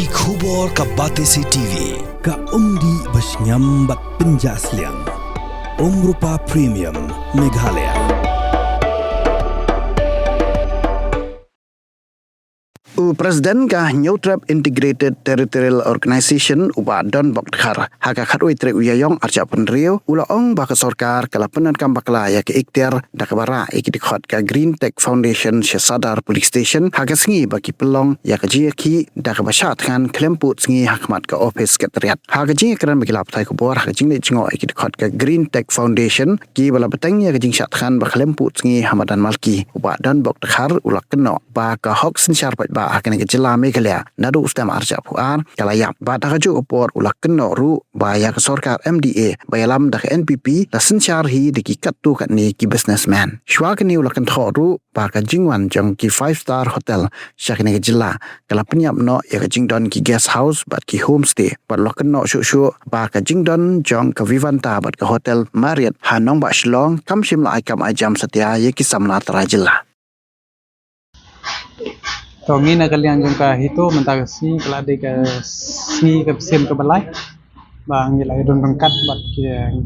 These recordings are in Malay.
Ki khubor ka Batesi TV ka umdi basnyam bak penjaslian Rupa Premium Meghalaya. Presiden ka New Trap Integrated Territorial Organization uba don bok khar haka khatoi tre uyayong arja penrio ula ong ba ka sarkar kala penan kam bakla ya ke ikhtiar dakabara ikidikhat ka Green Tech Foundation Sadar Police Station haka sngi baki pelong ya ka ji ki dakabashat kan klemput sngi hakmat ka office sekretariat haka ji kran bakilap thai ko bor haka jingle jingo ikidikhat ka Green Tech Foundation ki bala beteng ya ka jing shat khan ba klemput sngi hamadan malki uba don bok khar ula keno ba ka hok sin syar ba akan ke jela Meghalaya nadu ustam arja puan kalaya ba da ju opor ulak keno ru ba ya ke sarkar MDA ba yalam da NPP la sinchar hi de ki kattu kat ni ki businessman shwa ke ni ulak kan ru ba ka jingwan jong ki 5-star hotel syakne ke jela kala penyap no ya ke jingdon ki guest house bat ki homestay ba lok keno shu ba ka jingdon jong ka Vivanta bat ka hotel Marriott Hanong ba Shillong kam shim la aikam ajam setia ye ki samna tarajela. To ngina kalian jong ka hito mentagasi kala de ka si ka sen ka balai bang ngila idon rangkat bat ki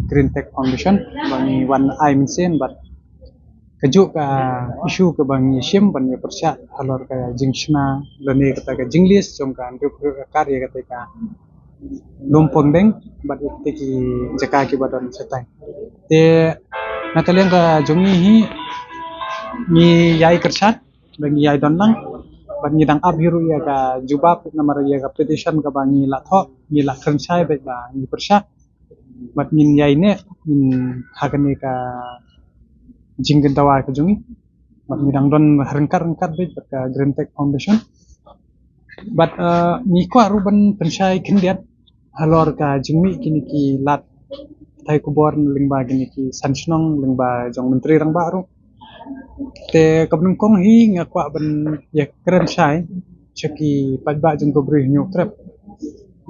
Green Tech Foundation bang wan ai minsen bat kaju ka isu ka bang shim ban ya persya halor ka jingshna lene kata ka jinglis jong ka anduk karya kata ka lumpong deng bat te ki jaka ki badan setai te na kalian ka jongi hi ni yai kersat bang yai don lang bangi dang abhiru ya ka jubab namar ya ka petition ka bangi la tho ni la khansai ba ni persya bat min yai ne min hagane ka jinggen tawa ka jungi bat ni dang don rengkar be ka Green Tech Foundation bat ni ko ruban pensai kindiat halor ka jingmi kini ki lat thai kubor lingba kini ki sansnong lingba jong menteri rang baru te kabnung kong hi nga kwa ban ya keren sai chaki pajba jung ko bri new trap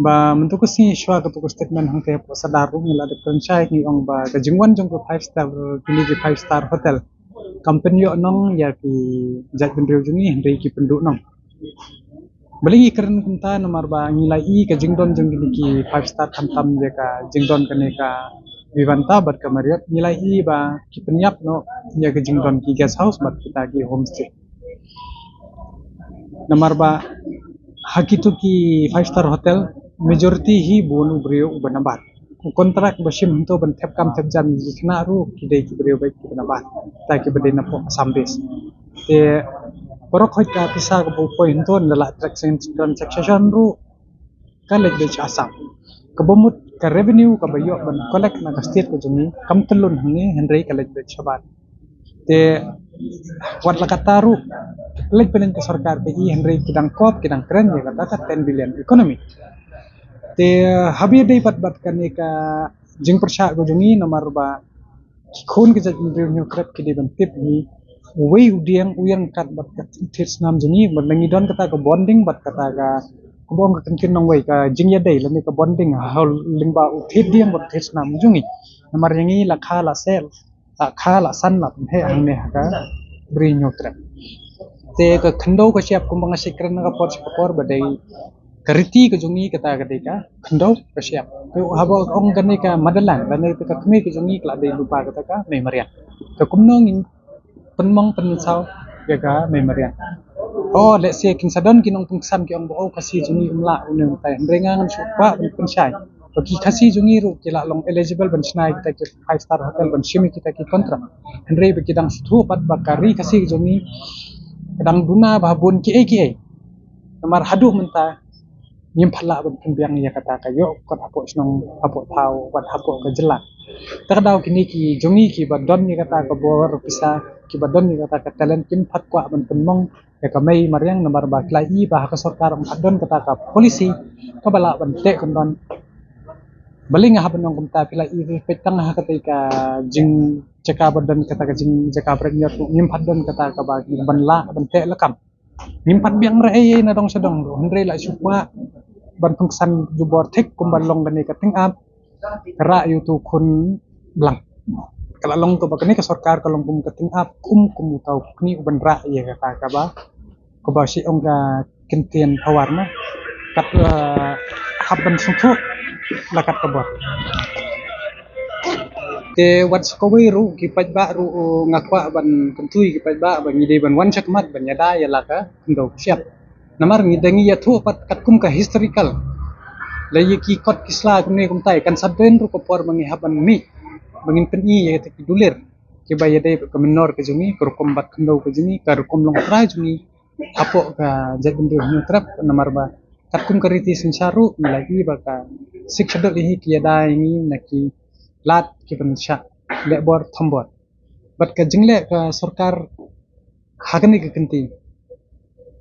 ba mentu ko si shwa ko statement hang te sadar ru ngila de keren sai ni ong ba ka jingwan jung ko 5-star kini ki 5-star hotel company yo nong ya ki jat bendriu jungi hendri ki penduk nong beli keren kunta nomor ba ngila i ka jingdon jung ki 5-star tam je ka jingdon kane ka Vivanta bat ka Marriott nilai i ba ki penyap no ya ke jingdon ki guest house bat kita ki homestay namar ba hakitu ki 5-star hotel majority hi bonu brio banabat kontrak basim hunto ban thep kam thep jam ikna ru ki dei ki brio bai ki banabat ta ki bade na po sambes te porok hoi ka pisa ko po hinto nala transaction ru kalek de asam kabomut ka revenue ka bayo ban collect na ka state ko jumi kam telun hne henry collect be chabat te wat la kataru collect pelen ka sarkar pe i henry kidang kop kidang kren ya kata 10 billion economy te habi dei pat kan ka jing persha ko jumi nomor ba khun ke jat revenue crap ki de ban tip ni wei udiang uyang kat bat ka thits nam juni ban langi don kata ka bonding bat kata ka kubong ka kinkin nong wei ka jingya dei lani ka bonding hol lingba uthit diang bat thits nam jungi namar yangi la kha la sel kha la san la he ang ne ka bri nyotra te ka khando ka siap kumbang sikran ka por badai kariti ka jungi kata ka dei ka khando ka siap to habo ong gani ka madalan lani ka khme ka jungi kla dei lupa kata ka memorian to kumnong in penmong pensau ya ka memorian oh let's say kin sadon kinong pungsan ki ong bo kasi jungi umla uneng tay rengangan supa pensai bagi kasi jungi ru kila long eligible ban snai kita ki 5-star hotel ban shimi kita ki kontrak andre be kidang sthu pat bakari kasi jungi kadang duna babun ki namar hadu menta nyim phala ban pembiang ya kata kayo kot apo snong apo tau wat apo ka jela terdau kini ki jungi ki badon ni kata ka bor pisa ki badon ni kata ka talent kin phat kwa ban penmong ya ka mai mariang nomor ba klai ba ka sarkar adon kata ka polisi ka bala ban te kondon baling ha banong kumta pila i petang ha kata ka jing jaka badon kata ka jing jaka brenya tu nyim phat don kata ka ba ban la ban te lakam nyim phat biang ra na dong sedong do hendre la supwa ban pungsan jubor thik kumbalong dani ka ting up ra yu tu kun blang kalalong to bakani ka sarkar kalong kum ka ting up kum tau kni ban ra ya kata ka ba ko ba si ong ka kintian pawarna kat haban sungtu lakat kabor te wat skowi ru ki pajba ru ngakwa ban kentui ki pajba ban ngide ban wan chakmat ban yada ya laka ndo siap namar ngidangi ya thu pat katkum ka historical layi ki kot kisla kumne kumtai kan sabden ru kopor bangi haban mi bangin peni ya te dulir ki bayade ka menor ke jumi ka kombat kendo ke jumi ka kom long tra jumi apo ka jadbundu nutrap namar ba katkum kariti sinsaru lagi baka sikshadol ihi ki yada ini naki lat ki bansha lebor thombor bat ka jingle ka sarkar hagni ka kenti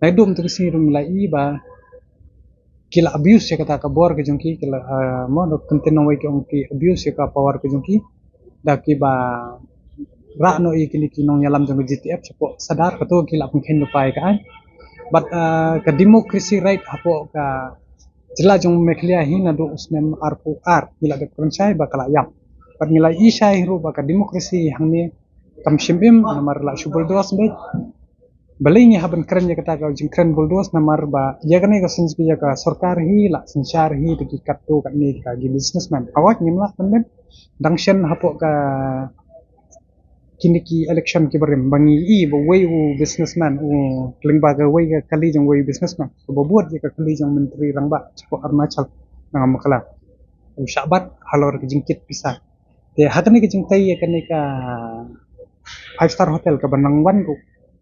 naidum tu si rum lai ba kila abuse ya kata ka bor ke jungki kila mo do kenti no wai ki abuse ya ka power ke jungki da ki ba ra no i kini ki nong yalam jong GTF cepo sadar ka to kila pungken no pai ka an but ka democracy right apo ka jela jong meklia hi na do usnem arpu ar kila de pranchai ba kala yam pat nilai isai ru ba ka demokrasi hangni kam shimbim namar la shubul dos be balingi haban keren ya kata ka jing keren buldos namar ba ya kane ka sinski ya ka sarkar hi la sinchar hi de ki katto ka ni ka gi businessman awak nimla panden dangshen hapo ka kini ki election ki barim bangi i bo way u businessman u lingba ga way ka kali jong way businessman bo buat ya ka kali jong menteri rangba cepo armachal nang makala u syabat halor ke jingkit pisah te hakane ke jingtai ya kane ka 5-star hotel ka banangwan ru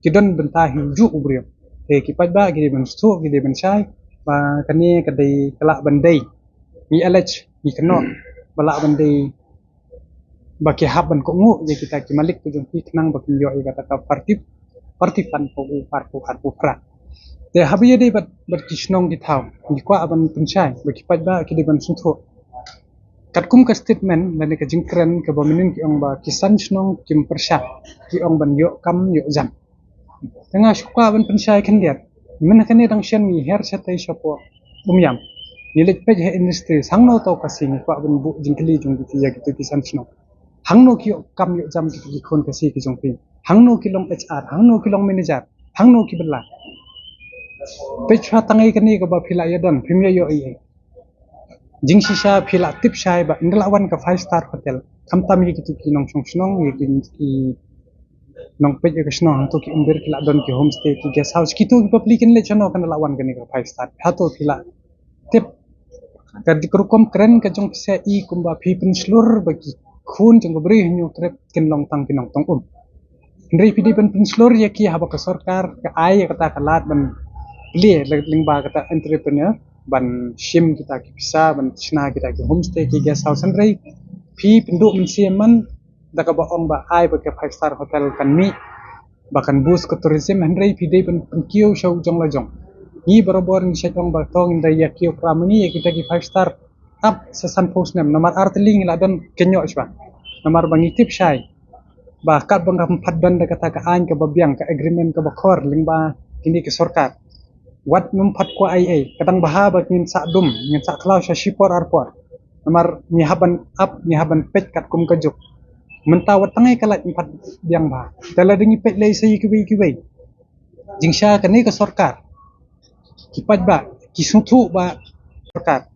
kidon bentah hiju ubrio te kipat ba gide ben stu gide ben sai ba kane ka dei kala bandai mi alech mi keno bala bandai baki haban ko ngu je kita ki malik ko jong piknang baki yo i kata ka parti fan ko u parku arpu pra te habiye de bat kisnong di thau ni kwa aban punchai baki pat ba ki de ban suntho katkum ka statement dan ka jingkren ka bominin ki ong ba kisan snong kim persha ki ong ban yo kam yo jam tengah shukwa ban punchai kan dia min kane dang shen mi her satai shopo umyam nilik pej he industry sangno to kasing kwa ban bu jingkli jong ki ya gitu kisan snong hangno ki kam yo jam ki khon kasi ki jong pi hangno ki long HR hangno ki long manager hangno ki bella pechha tangai kani ka ba phila ya don phimya yo ai jing shisha phila tip shai ba indalawan ka 5-star hotel kamtam yi ki ki nong chong snong yi ki nong pej ka snong to ki umber ki la don ki homestay ki guest house ki to ki public le chano kan lawan kani ka 5-star hato phila tip ka dikrukom keren ka jong se i kumba phipin slur bagi khun jong bri nyu trep kin long tang kinong tong ndri pidi ben pinslor ya ki haba ka sarkar ka ai kata kalat ban le lingba kata entrepreneur ban shim kita ki bisa ban chna kita ki homestay ki guest house ndri phi pindu min siman daga ba ong ba ai ba ka 5-star hotel kan mi bahkan bus ke tourism ndri pidi ben kiu show jong la jong ni barobor ni syong ba tong ndai ya kiu pramani ya kita ki 5-star up sesan post nem nomor arteling la don kenyo sba nomor bangi tip shai ba kat bang empat dan kata ka an ka babiang ka agreement ka bakor lingba kini ke sarkar wat mempat ko ai kadang bahaba kin sa dum ngin sa klaw sa shipor arpor nomor ni haban up ni haban pet kat kum ka juk mentawat tangai kala empat biang ba dala dingi pet lay sa kiwi jingsha kani ka sarkar kipat ba kisuntu ba sarkar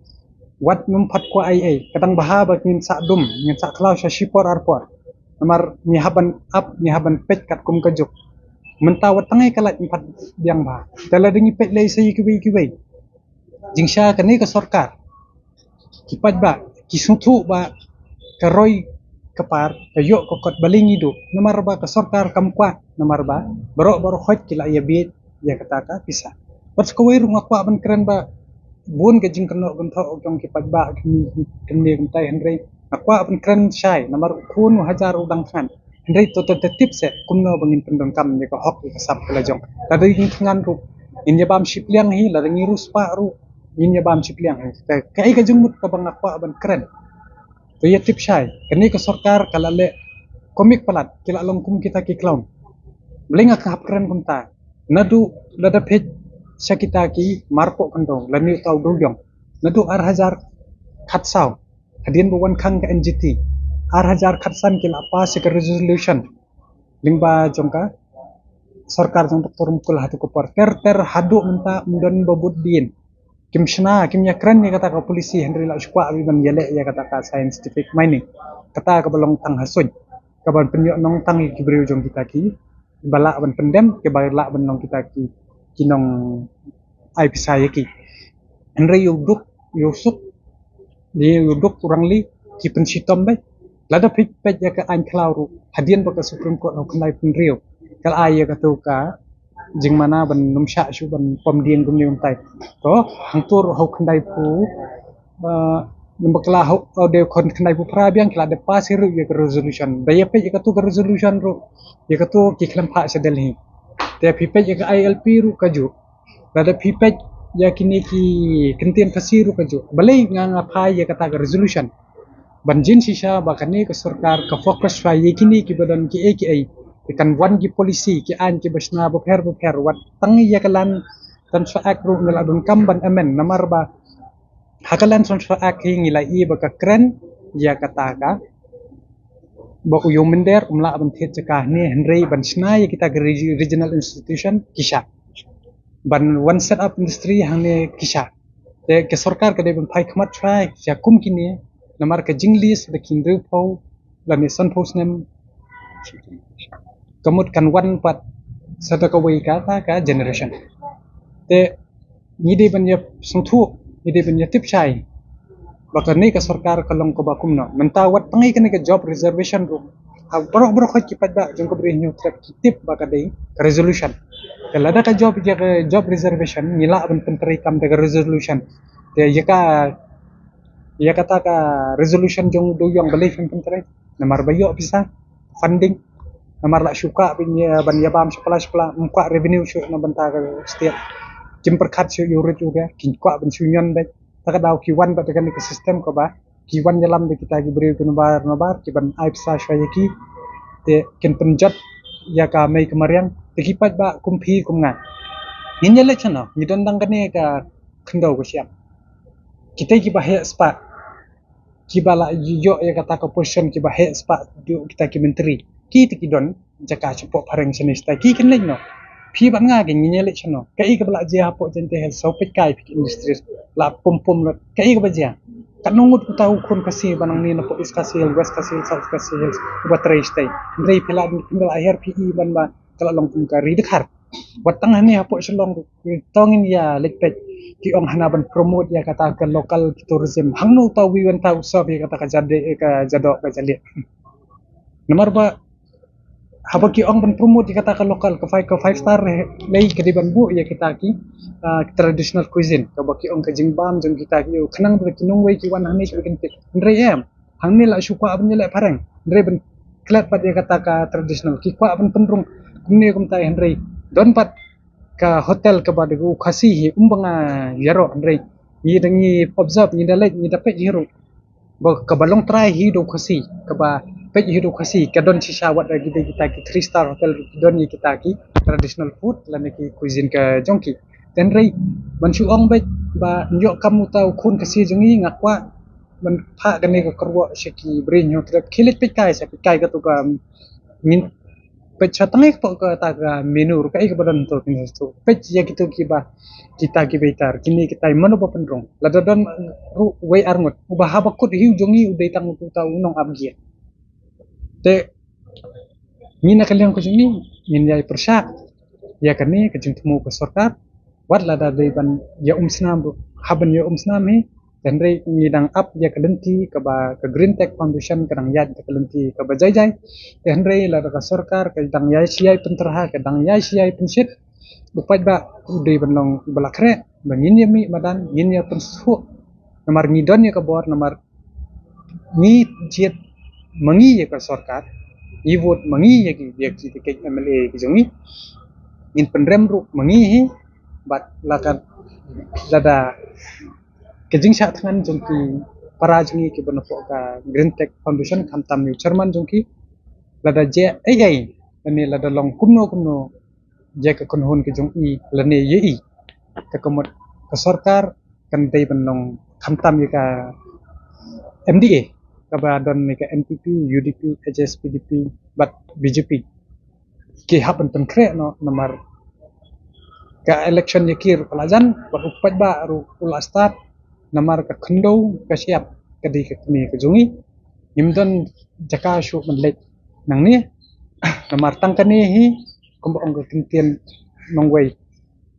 wat mempat ko ai kadang bahaba kin sa dum ngin sa klaw sa shipor arpor nomor ni haban up ni haban pet kat kum ka juk mentawat tangai kala empat biang ba dala dingi pet lay sa kiwi jingsha kani ka sarkar kipat ba kisuntu ba karoy kapar kayo kokot balingi do nomor ba ka sarkar kamkwa nomor ba baro khot kila ya bit ya kata ka bisa wat ko way rung akwa ban keren ba bun ka jing kano gunta ong kipat ba kini guntai henry akwa ban keren shai nomor kun hajar udang kan henry to tips kumno bangin pendon kam ni ka hok ka sap kala jong tadi ging thangan ru inya bam shipliang hi la ngi rus pa ru inya bam shipliang kai ka jungmut ka bang akwa ban keren to ya tip shai kani ka sarkar kala le komik palat kila long kum kita ki clown blinga ka hap keren kunta nadu lada pej sakita ki marpo kandong lani tau dogyong nadu 8000 khatsau hadin buwan khang ka NGT 8000 khatsan kila pas ka resolution lingba jongka sarkar jong doktor mukul hatu ko ter hadu menta mundon babud din kim shna kim ya kran ya kata ka polisi Henry la shkwa bi ban yele ya kata ka scientific mining kata ka balong tang hasun ka ban penyo nong tang ki brio jong kita ki bala ban pendem ke bala ban nong kita ki kinong ai pisaya ki Henry yuduk yusuk dia yuduk kurang li ki pensitom bay lada pit pet ya ka an klauru hadian ba ka supreme court no kanai penrio kal ai ya ka tu ka jing mana ban numsha shu ban pom dieng gum nium tai to hangtur hau khandai pu numbakla hau de kon khandai pu pra biang kla de pas hiru ye resolution da ye pe ye tu resolution ru ye tu ki khlam pha se delhi te phi pe ye ilp ru kaju da phi pe ya kini ki kentien kasiru kaju balai nga pha ye kata resolution banjin sisa bakani ke sarkar ke fokus fa ye kini ki badan ki ai ikan wan ki polisi ki an ki basna bukher wat tangi ya kalan tan sa akru ngala dun kamban amen namar ba hakalan son sa ak ngila i ba ka kren ya kataka ba uyo mender umla ban thet ka ni henry ban sna ya kita regional institution kisha ban one set up industry hangne kisha te ke sarkar ka de ban phai khmat try ya kum kini namar ka jinglis de kindru pau la ni son post nem kamut kan wan pat sada ka wei ka generation te ni de ban ya sungthu ni de ban ya tip chai bakar ni ka sarkar kalong ko bakum no mentawat tangai kan ka job reservation ro ha borok ki pat ba jong ko bri new trap ki tip ba ka de resolution kala da ka job reservation nila ban pentri kam de resolution te ya kata ka resolution jong do yang balik pentri namar bayo bisa funding namar la syuka ban yabam sekolah muka revenue syuk na banta setiap jim perkat syuk yurit juga kinkwa ban sunyon baik tak daw kiwan ba tekan ke sistem ko ba kiwan dalam de kita gi beri nabar ki ban aib sa shayaki te kin penjat ya ka mai kemarian te kipat ba kumpi kumnga ninyele chano ni dandang kane ka khendau ko siap kita ki ba he spa ki bala yo ya kata ko position ki ba he spa kita ki menteri ki tikidon jaka cepo pareng senista ki kenleng no phi ban nga ge nyele chano kai ka bala je hapo jente hel so pit kai pik industry la pom la kai ka baja kanungut ko tahu kun kasi banang ni na po is kasi west kasi south kasi ba tray stay ndai pila ndal aher pi ban ba kala long pun ka ri dekhar watang ni hapo selong tongin ya lekpet ki ong hanaban promote ya kata ke local tourism hangno tahu wan tahu so ya kata ka jade ka jadok ka jale nomor ba haba ki ong ban promote kata ka lokal ka 5 star lay ka di ban bu ya kita ki traditional cuisine ka ba ki ong ka jingbam jong kita ki khanang ba kinong way ki wan hangni bikin ndre em hangni la syuka abn le pareng ndre ban klat pat ya kata ka traditional ki kwa ban penrung kumne kum tai ndre don pat ka hotel ka ba de khasi hi umbanga yaro ndre ni dangi observe ni dalek ni dapat hero ba ka balong try hi do khasi ka ba pej hidup kasi kadon si syawat lagi kita ki 3 star hotel don ni kita ki traditional food lan ki cuisine ka jongki ten rei ban suong bet ba nyo kamu tau kun kasi jongi ngakwa ban pha gane ka korwo shiki brin yo khilit pej kai sa pej kai ka tu ka min pej chatangai ko ka ta ka menu ru kai ka badon to kin to pej ya gitu ki ba kita ki betar kini kita mano ba pendrong ladadon ru way arngot ubah habakut hiu jongi udai tang tu tau nong abgia te mina kalian ko jini min yai persya ya kani ke temu ke sarkar wat la da ban ya snam haban ya snam he dan rei ngidang up ya kadenti ke ba ke green tech foundation kadang ya ke kadenti ke ba jai dan rei la da sarkar ke dang yai siai penterha ke dang yai siai pensit bupat ba udai ban long balakre bangin ya mi madan yin ya pensu nomor ngidon ya ke bor nomor ni jet mangi ya ka sarkar i vote mangi ya ki व्यक्ति के MLA ki jongi in pendrem ru mangi hi bat lakan lada kejing sa thangan jongki para jongi ki banopo ka green tech foundation khamtam ni chairman jongki lada je ai ani lada long kumno je ka konhon ki jongi lane ye ka komot ka sarkar kan dei banong khamtam ya ka MDA kabadon mereka NPP, UDP, HS, PDP, BJP. Ki happen penkre no nomor ka election yakir pelajan berupat ba ru ula start namar ka khendo ka siap ka di ka kami ka jungi nimdon jaka shu menlet nang ni namar tang kani hi kumba ong kintian nongway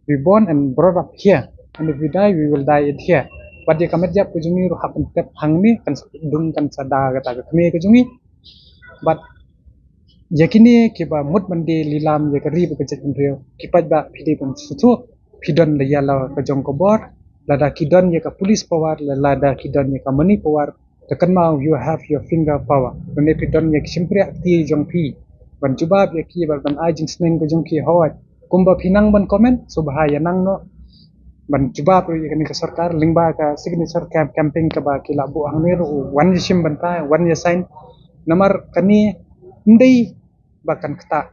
we born and brought up here and if we die we will die in here but dia kamet jap ka jungi ru hapen tep hang ni kan dung kan sada kata ka kami ka jungi but yakini kiba mut mandi lilam ya kari ba jet brio kipat ba pidi pun sutu pidon le yala ka jong ko bor lada kidon ya ka police power lada kidon ya ka money power tekan mau you have your finger power ne pidon ya simpre akti jong pi ban jubab ya ki ban ajin snen ko jong ki hawat kumba pinang ban comment so bahaya nang no ban jubab ya kan ka sarkar lingba ka signature campaign ka ba kila bu hangner wan sim banta wan ya sign namar kani ndai bahkan kata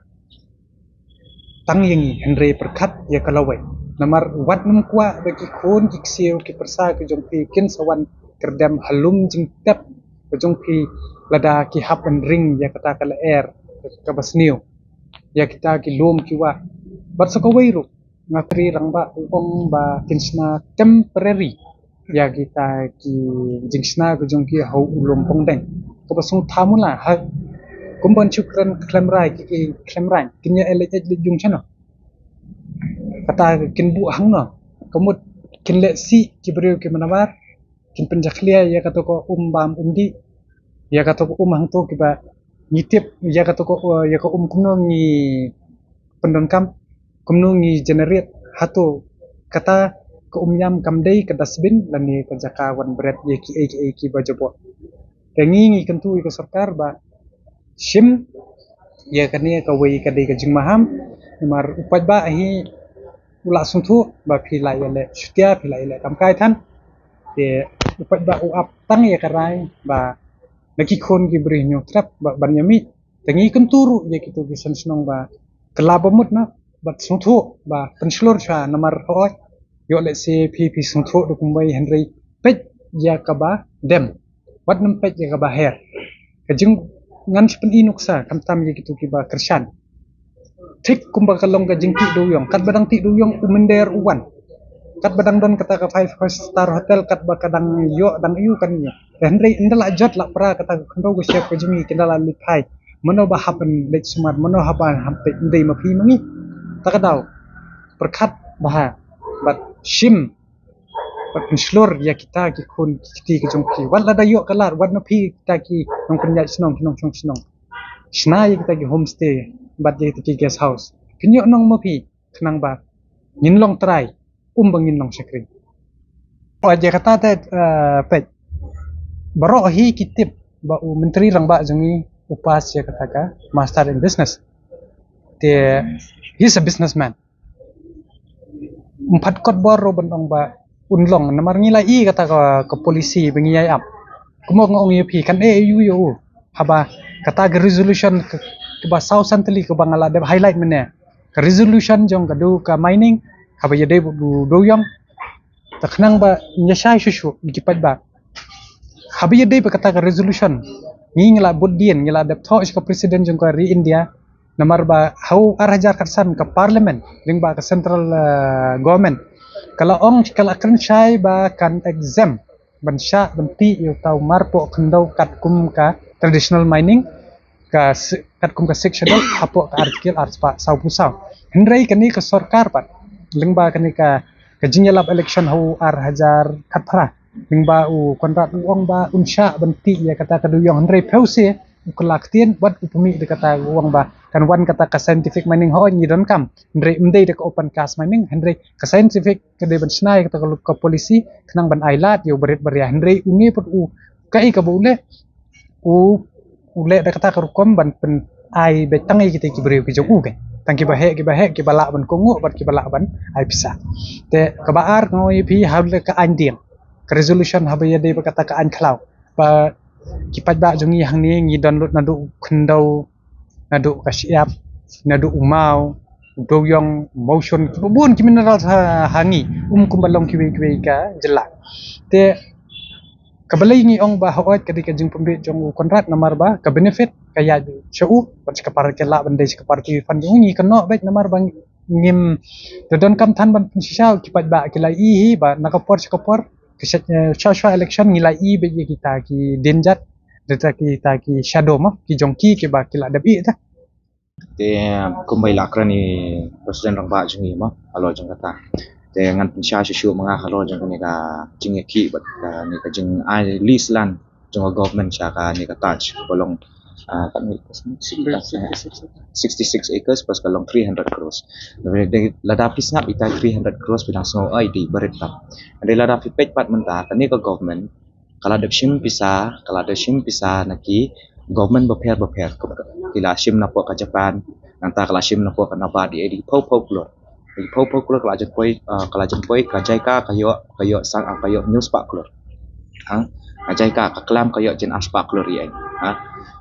tang yangi Henry perkat ya kalawai namar wat num kwa bagi kon kiksio ki persa ke jongpi kin sawan kerdam halum jing tep ke jongpi lada ki hap and ring ya kata kala air ka basniu ya kita ki lom ki wa bat sakawai ru ngakri rangba ong ba kinsna temporary ya kita ki jingsna ke jongki hau ulom pongdeng ka basung thamula ha kumbon chukran klemrai ki klemrai kinya elej jung chano kata kin bu hang no kamut kin le si ki breu ki manabar kin penjaklia ya kata ko bam umdi ya kata ko hang to ki ba ngitip ya kata ko ya ko kumno ngi pendon kam kumno ngi generate hato kata ko yam kamdei ke dasbin lani ke jakawan berat ye ki bajobo kengi kentu ke sarkar ba sim ya kani ka wei ka dei ka jing maham mar upat ba hi ula sungthu ba philai le stia philai le kam kai than te upat ba u ap tang ya karai ba laki khon ki bri nyu trap ba banyami tengi kenturu ya kitu bisan snong ba kelabamut na bat sungthu ba penslor cha namar hoy yo le se phi sungthu du kumbai henry pet ya ka ba dem wat nam pet ya ka ba her ka jing ngan sepen inuksa kam tam ye gitu kiba kersan tik kumba kalong ka jingki duyong kat badang ti duyong umender uwan kat badang don kata ka 5 star hotel kat ba kadang yo dang yu kan ya henry indala jot la pra kata kendo go chef ka jimi kindala lipai mano ba happen lek smart mano haban hampe ndai mapi mangi takadaw perkat bah bat shim penslor ya kita ki kun kiti ke jongki wala da yo kalar wadna pi kita ki nong kenya snong sna ya kita ki homestay bat ya ki guest house kinyo nong mapi kenang ba nginlong try bangin long sekri aja kata ta pet baro hi kitip ba menteri rang ba jongi upas ya kata ka master in business te he's a businessman empat kot baro bentong ba unlong namar ngila i kata ke polisi bengiyai ap kumo ngong yupi kan yu haba kata ke resolution ke ba sau santali ke bangala de highlight mene ke resolution jong kadu ka mining haba yade bu doyong taknang ba nyasai shushu dikipat ba haba yade ba kata ke resolution ngila budien ngila de tho ke presiden jong ka ri India namar ba hau arhajar katsan ke parliament ling ba ke central government kalau kalau akan syai ba kan exam bansha banti yo tau marpo kendo kat kum ka traditional mining ka kat kum ka sectional hapo ka artikel arspa sau pusau hendrai kani ka sarkar pat lingba kani ka jingelap election hu ar hajar katra lingba u kontrak uang ba unsha banti ya kata kaduyong hendrai pause ukalaktien wat upumi de kata uang ba kan wan kata ka scientific mining ho ni don kam hendrai mdei de ka open cast mining hendrai ka scientific ke de ban snai kata ka polisi kenang ban ailat yo berit beria hendrai uni put u kai ka bule u ule de kata ka rukom ban pen ai betang ai kita ki beri ki jogu ke tangki bahe ki balak ban kongu bat ki balak ban ai pisa te ka baar ngoi pi hable ka andiang ka resolution habaya de kata ka an khlau ba kipat ba jongi hang ni ngi download nadu khendau nadu kasiap nadu umau doyong motion bubun ki mineral hangi kumbalong ki ka jelak te kabalay ngi ong ba hoat kadi ka jing pembit jong kontrak namar ba ka benefit kaya shau bat ka par kala bandai ka par ki fan ngi kano bet namar bang ngim dodon kam than ban shisha kipat ba kila hi ba nakapor shwa election ngila be kita ki denjat data kita ki shadow ma ki jongki ke ba kila dabi ta te kumbai lakran ni presiden rang ba jungi ma alo jang kata te ngan pinsha shu mga halo jang ni ka jingi ki bat ni ka jing ai list lan jang government sha ka ni ka touch bolong kan ni 66 acres pas kalong 300 crores de ladapi snap ita 300 crores pinang so ai di barit tap de ladapi pet pat menta kan ni ka government kala de shim pisa naki government beper kila shim na po ka Japan nanta kala shim na po ka na ba di pau klor kala jan poi ka jaika kayo sang kayo news pak klor ha jaika ka klam kayo jen aspa klor ye ha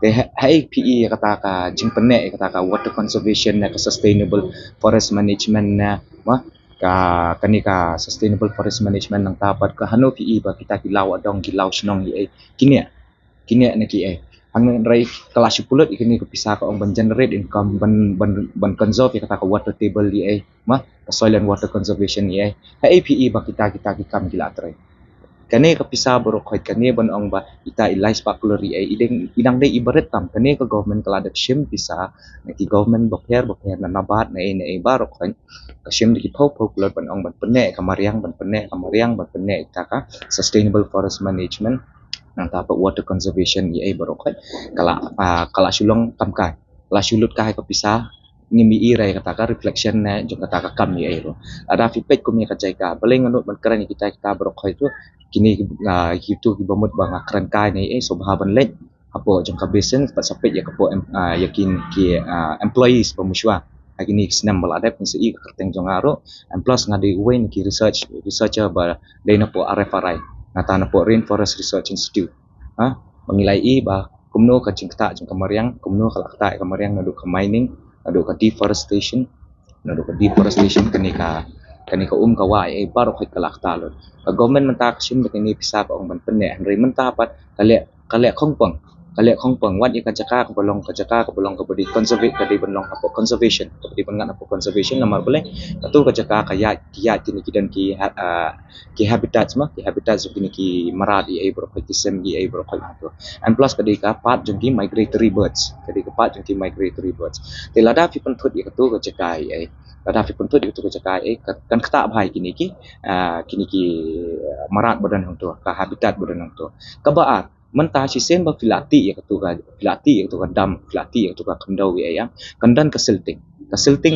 de hai pe kata ka jing penne kata ka water conservation na ka sustainable forest management na ma ka kanika sustainable forest management nang tapat ka hano pe ba kita kilaw adong kilaw snong ye kini na ki ang rai kelas 10 ikini ko pisa ka ang generate income ban conserve kata ka water table ye ma soil and water conservation ye ha APE ba kita kam gila tray kani ka pisa bro khoi kani ban ong ba ita ilais pa klori ay idang dai ibaret tam kani ka government kala dak shim pisa na ki government bokher na nabat na ay baro khoi ka shim di pau klor ban ong ban penne kamariang ban penne ita ka sustainable forest management nang tapak water conservation ye baro khoi kala sulong kamkai kala sulut kai ka pisa ngimi irai kata ka reflection na jung kata ka kam ye ro ada feedback ko mi ka jaika paling nganut ban kran kita baro khoi tu kini hitu ki bamut bang akran kai ni sobhaban lek apo jang ka business pat sapet ya kapo yakin ki employees pemuswa agini snam bal adap ni sei kerteng jong aro and plus ngadi wen ki researcher ba dena po RFRI ngata na po Rainforest Research Institute ha mengilai ba kumno ka cingta jang kamariang kumno kala kata kamariang nadu ka mining nadu ka deforestation kanika kawa baro khoi kalak talon government menta ksim de ni pisa ko ban penne ri menta pat kale khongpang wat ika jaka ko bolong ka bodi conservation ko di bangan apo conservation namar boleh tu ka jaka ka ya kini kidan ki habitats kini ki maradi ai bro khoi kisem gi ai bro khoi to and plus kadika part jengki migratory birds telada pi penthut ya tu ka jaka ai kada fi puntut itu kejakai kan kata bhai kini ki marat badan hang tu ka habitat badan hang tu kabaat menta si sen ba filati ya tu ka dam filati ya tu ka kandau ya kandan kesilting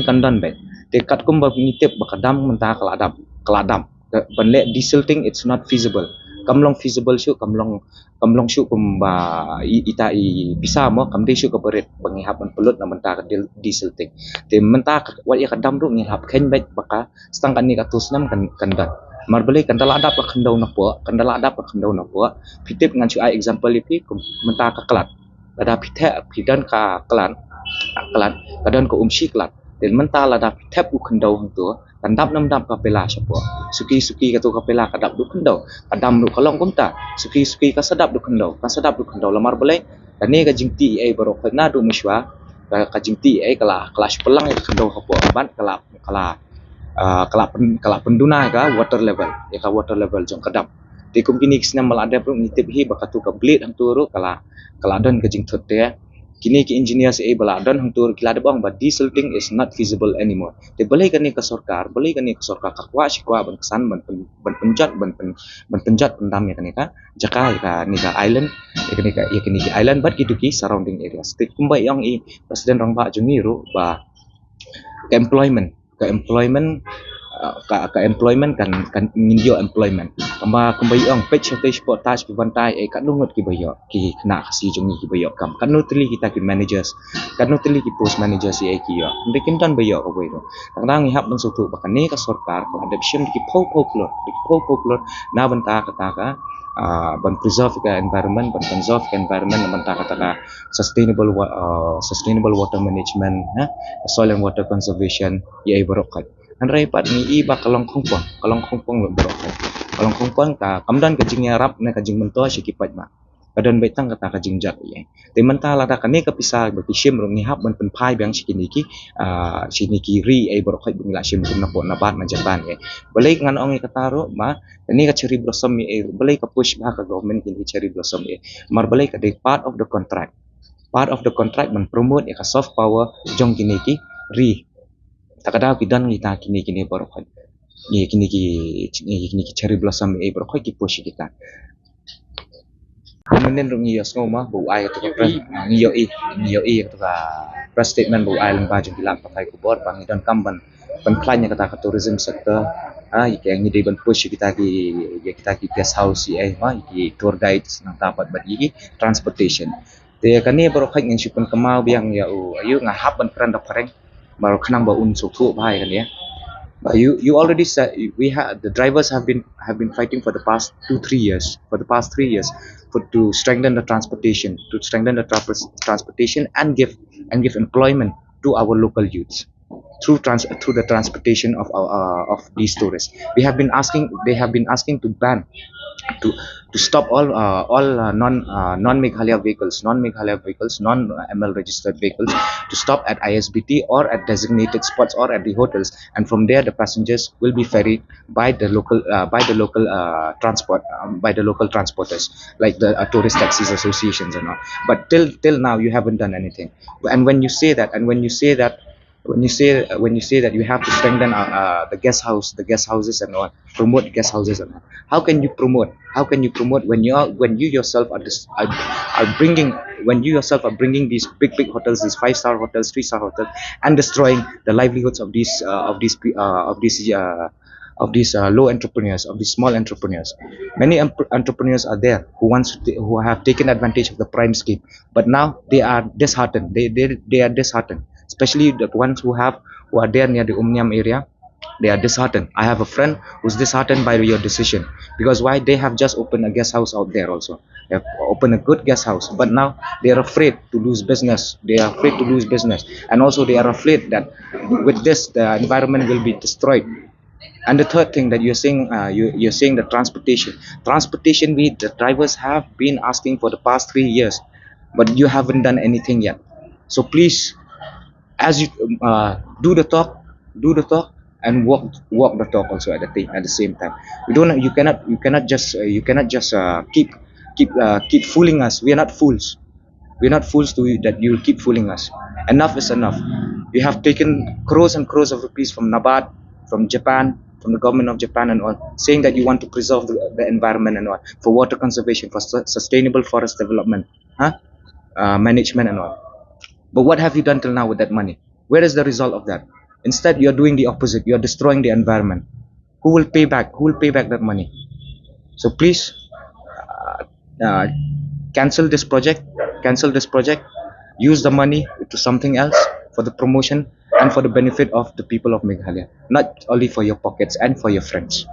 kandan bet dekat kum ba ngitip ba kadam menta keladam banle desilting it's not feasible kamlong feasible syu kamlong syu kumba ita I bisa mo kamde syu ka berit bangihap man pelut na menta ka desilting te menta wat ya kadam ru ngihap ken bet baka stang kan ni ka tusnam kandan marbeli kandala adap ka kandau na po pitip ngan syu ai example ipi menta ka kelat ada pithe pidan ka kelan kadan ko umshi kelat den menta lada pitep u kandau hang tu kandap nam dap kapela syapo suki ka tu kapela kadap du kandau kadam du kolong kumta suki ka sadap du kandau lamar boleh kani ka jingti ai baro khna du muswa ka jingti ai kelas pelang kandau hapo ban kala penduna ka water level jong kadap di kum kini kisna mal ada pro ngitip hi bakatu ka bleed hang turu kala don ka jing thot te kini ki engineer se bala don hang tur kila de bang but desilting is not feasible anymore te balai kani ka sarkar ka kwa ban kesan ban penjat pendam ya kani ka jaka ka ni ka island ya kani ki island but kitu ki surrounding area state kumbai yang I presiden rang ba jungi ru ba ka employment kan ngindio employment kumbai ong page shortage portage pibantai kat lungut ki bayo ki kena kasi jungi ki bayo kam kan nutli kita ki managers post managers ai ki yo ndekin tan bayo ko bayo tang ihap bang sutu bakan ni ka sarkar ko adoption ki pau klor na banta kata ka ban preserve ka environment ban conserve ka environment na banta kata ka sustainable water management soil and water conservation ai barokat Andrai pat ni iba kalong khongpong lo bro kalong khongpong ka kamdan ka jing yarap na ka jing mento si kipat ma kadon betang kata ka jingjak ye te mentala ta kane ka pisa ba shim ro ni hap man pen pai bang shiniki ri ai bor khoi bungla shim kun na po na bat na Japan ye balai ngan ong kata ro ma ni ka cherry blossom ye balai ka push ba ka government kini cherry blossom ye mar balai ka de part of the contract man promote ya ka soft power jong kini ki ri takadaw kidan kita kini bor khoi kini ki cherry blossom e bor khoi ki push kita Kemudian rung iyo ngoma bu ai to ka iyo to ka press statement bu ai lemba jung dilak pakai kubor bang dan kamban penklanya kata ka tourism sector yang ni ban push kita ki guest house ai ki tour guides nang tapat bat yi transportation te kani bro khaj ngin sipun kemau biang ya ayu ngahap ban kran da pareng baru khanang ba un sukhu bai kan ya. But you already said the drivers have been fighting for the past 2-3 years to strengthen the transportation and give employment to our local youths through the transportation of these tourists. They have been asking to ban to stop all non Meghalaya vehicles, non ML registered vehicles to stop at ISBT or at designated spots or at the hotels, and from there the passengers will be ferried by the local transporters like the tourist taxis associations and all. But till now you haven't done anything. And when you say that you have to strengthen the guest houses and all, promote guest houses and all. How can you promote when you yourself are bringing these big hotels, these 5-star hotels, 3-star hotels, and destroying the livelihoods of these low entrepreneurs, of these small entrepreneurs. Many entrepreneurs are there who have taken advantage of the prime scheme, but now they are disheartened. They are disheartened, especially the ones who are there near the Umniam area. They are disheartened. I have a friend who's disheartened by your decision, because why? They have just opened a guest house out there also. They have opened a good guest house, but now they are afraid to lose business. And also they are afraid that with this the environment will be destroyed. And the third thing that you're saying the transportation. The drivers have been asking for the past 3 years, but you haven't done anything yet. So please, as you do the talk and walk the talk also at the same time. You cannot just keep fooling us. We are not fools. That you will keep fooling us. Enough is enough. You have taken crores and crores of rupees from NABARD, from Japan, from the government of Japan and all, saying that you want to preserve the environment and all, for water conservation, for sustainable forest development, management and all. But what have you done till now with that money? Where is the result of that? Instead, you are doing the opposite. You are destroying the environment. Who will pay back that money? So please, cancel this project. Use the money to something else, for the promotion and for the benefit of the people of Meghalaya, not only for your pockets and for your friends.